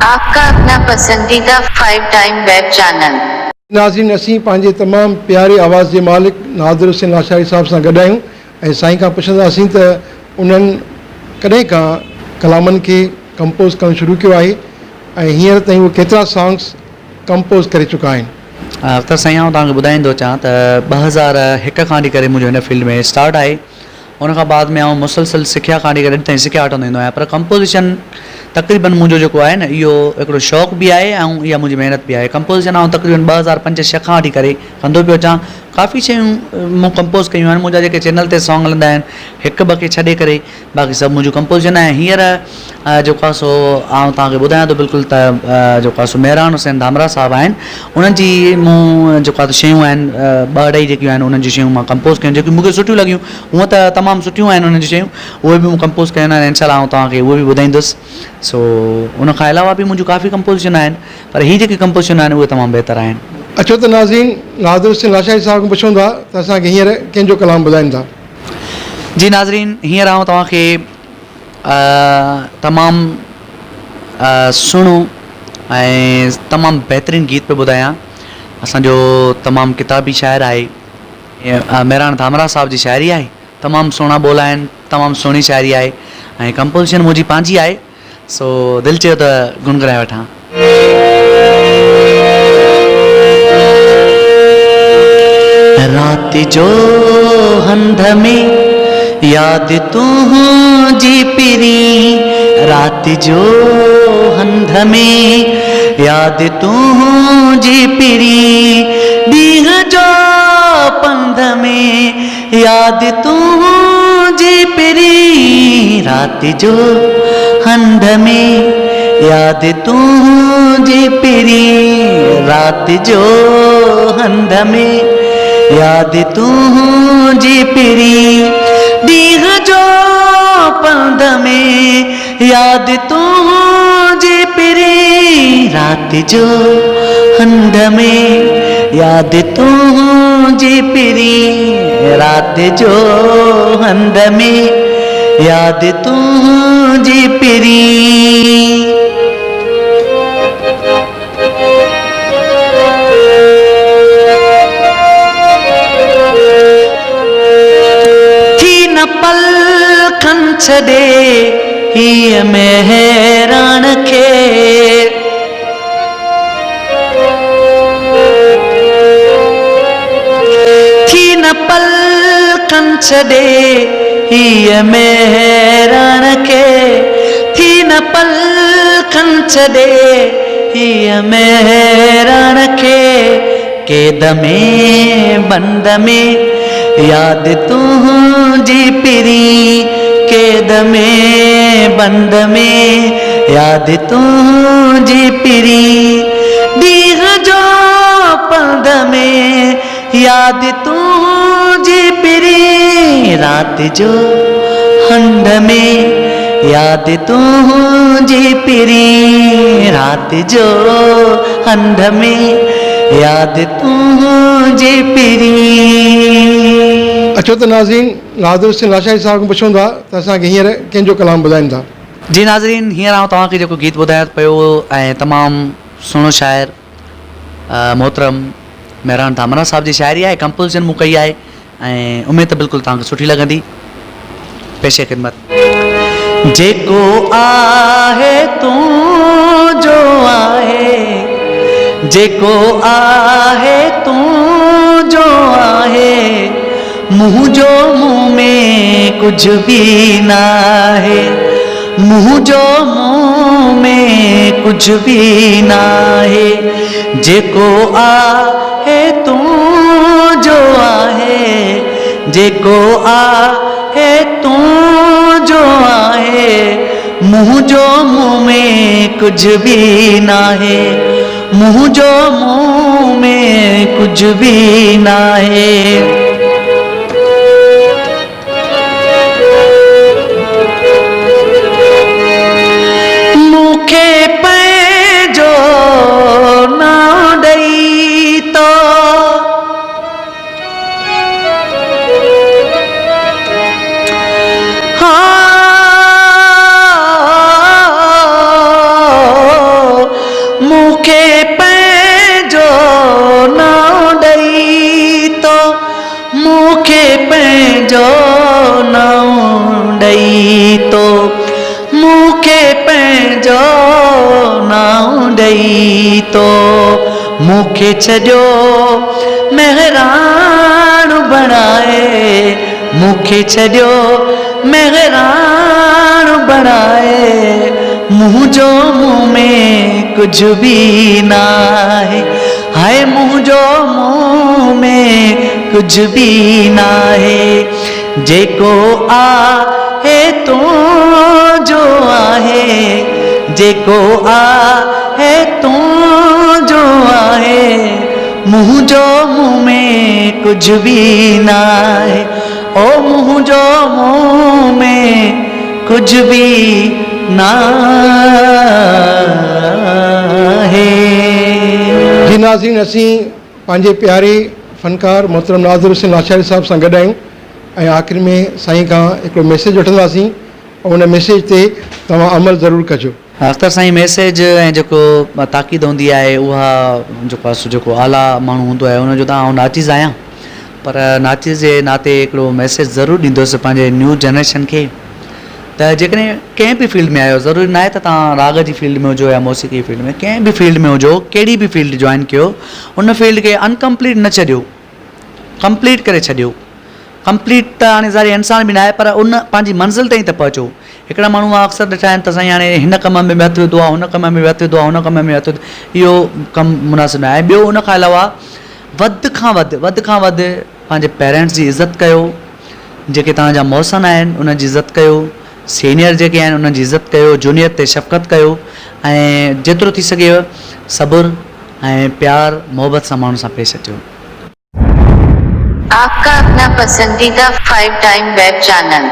आपका अपना पसंदीदा 5 टाइम वेब चैनल। नाज़रीन, असीं पंहिंजे तमामु प्यारे आवाज़ जे मालिक नादिर हुसैन आशारी साहब सां गॾु आहियूं ऐं साईं खां पुछंदासीं त उन्हनि कॾहिं खां कलामनि खे कंपोज़ करणु शुरू कयो आहे ऐं हींअर ताईं उहे केतिरा सॉन्ग्स कंपोज़ करे चुका आहिनि। त साईं आउं तव्हांखे ॿुधाईंदो चाहियां त 2001 खां वठी करे मुंहिंजो हिन फील्ड में स्टार्ट आहे। उन खां बाद में आउं मुसलसल सिखिया खां वठी करे अॼु ताईं सिखिया वठंदो ईंदो आहियां। पर कंपोज़िशन तक़रीबन मुंहिंजो जेको आहे न, इहो हिकिड़ो शौक़ु बि आहे ऐं इहा मुंहिंजी महिनत बि आहे। कंपोज़िशन आउं तक़रीबन 2005-06 खां वठी करे कंदो पियो अचां। काफ़ी शयूं मूं कंपोज़ कयूं आहिनि। मुंहिंजा जेके चैनल ते सॉन्ग हलंदा आहिनि, हिकु ॿ खे छॾे करे बाक़ी सभु मुंहिंजो कंपोज़िशन आहे। हींअर जेको आहे सो आउं तव्हांखे ॿुधायां थो बिल्कुलु त जेको आहे सो मेहरान हुसैन धामरा साहब आहिनि, उन्हनि जी मूं जेको आहे शयूं आहिनि, ॿ अढाई जेकियूं आहिनि उन्हनि जी शयूं मां कंपोज़ कयूं जेकियूं मूंखे सुठियूं लॻियूं। हूअं त तमामु सुठियूं आहिनि उन्हनि जी शयूं, उहे बि मूं कंपोज़ कयूं आहिनि। इनशाला आउं तव्हांखे उहे बि ॿुधाईंदुसि। सो उन खां अलावा बि मुंहिंजूं काफ़ी कंपोज़िशन आहिनि, पर हीअ जेके कंपोज़िशन आहिनि उहे तमामु बहितरु आहिनि। अचो त नाज़रीन, नादिर हुसैन आशारी साहब खां पुछूं था त असांखे हींअर कंहिंजो कलाम ॿुधाइनि था। जी नाज़रीन, हींअर आउं तव्हांखे तमामु सुहिणो ऐं तमामु बहितरीनु गीत पियो ॿुधायां। असांजो तमामु किताबी शाइरु आहे, मेहरान धामरा साहब जी शाइरी आहे। तमामु सुहिणा ॿोल आहिनि, तमामु सुहिणी शाइरी आहे ऐं कंपोज़िशन मुंहिंजी पंहिंजी आहे। सो दिलि चयो त गुनगुनाए वठां। रात जो हंध में याद तुझी पिरी, रात जो हंध में याद तुझी पिरी, डींह जो पंध में याद तुझी पिरी, रात जो हंध में याद तुझी पिरी, रात जो हंध में याद तुझी पिरी, डींह जो पंध में याद तुझी पिरी, रात जो हंध में याद तुझी पिरी, रात जो हंध में याद तुझी पिरी। छॾे हीअ मेहरान खे, थी न पलकनि छॾे हीअ मेहरान खे, थी न पलकनि छॾे हीअ मेहरान खे, क़ैद में बंद में याद तुझी पिरी, क़ैद में बंद में याद तुझी पिरी, डींह जो पंध में याद तुझी पिरी, रात जो हंध में याद तुझी पिरी, रात जो हंध में याद तुझी पिरी। अचो त नाज़रीन, नादिर हुसैन आशारी साहब खां पुछूं था त असांखे हींअर कंहिंजो कलाम ॿुधाइनि था। जी नाज़रीन, हींअर आउं तव्हांखे जेको गीत ॿुधायां पियो ऐं तमामु सुहिणो शाइर मोहतरम मेहरान धामरा साहब जी शाइरी आहे। कंपोज़िशन मूं कई आहे ऐं उमेद बिल्कुलु तव्हांखे सुठी लॻंदी। पेशे ख़िदमत। जेको आहे तूं जो आहे, जेको आहे तूं जो आहे, मुँह जो मुँह में कुछ भी ना है, मुँह जो मुँह में कुछ भी ना है, जेको आहे तूं जो आहे, जेको आहे तूं जो आहे, मुँह जो मुँह में कुछ भी ना है, मुँह जो मुँह में कुछ भी ना है। जो नाम ॾेई तो मूंखे छॾियो मेहरान बणाए मूंखे छॾियो मेहरान बणाए मुंहिंजो मुंह में कुझु बि न आहे हाय मुंहिंजो मुंह में कुझु बि न आहे जेको आहे तुंहिंजो आहे जेको आहे तुंहिंजो आहे मुंहिंजो मुंह में कुझु बि न आहे ओ मुंहिंजो मुंह में कुझु बि न आहे। जी नाज़रीन, असीं पंहिंजे प्यारे फ़नकार मोहतरम नाज़िर हुसैन आशारी साहब सां गॾु आहियूं ऐं आख़िर में साईं खां हिकिड़ो मैसेज वठंदासीं ऐं उन मैसेज ते तव्हां अमल ज़रूरु कजो। अख़्तर साईं मैसेज ऐं जेको ताक़ीद हूंदी आहे उहा जेको आला माण्हू हूंदो आहे उनजो त आउं नाचीज़ आहियां पर नाचीज़ जे नाते हिकिड़ो मैसेज ज़रूरु ॾींदुसि पंहिंजे न्यू जनरेशन खे त जेकॾहिं कंहिं बि फील्ड में आहियो ज़रूरी न आहे त तव्हां राग जी फील्ड में हुजो या मौसीक़ी फील्ड में कंहिं बि फील्ड में हुजो कहिड़ी बि फील्ड जॉइन कयो उन फील्ड खे अनकम्पलीट न छॾियो कंप्लीट करे छॾियो। कंप्लीट त हाणे ज़ारी इंसान बि न आहे पर उन पंहिंजी मंज़िल ताईं त पहुचो। हिकिड़ा माण्हू अक्सर ॾिठा आहिनि त साईं हाणे हिन कम में व्यर्थ विधो आहे हुन कम में व्यर्थ विधो आहे हुन कम में व्यर्थ विधो इहो कमु मुनासिबु न आहे। ॿियो उन खां अलावा वधि खां वधि पंहिंजे पेरेंट्स जी इज़त कयो जेके तव्हांजा मौसन आहिनि उन जी इज़त कयो सीनियर जेके आहिनि उन्हनि जी इज़त कयो जूनियर ते शफ़क़त कयो ऐं जेतिरो थी सघे सब्र ऐं प्यार मोहबत सां माण्हू सां पेश अचो। आपका अपना पसंदीदा 5 टाइम वेब चैनल।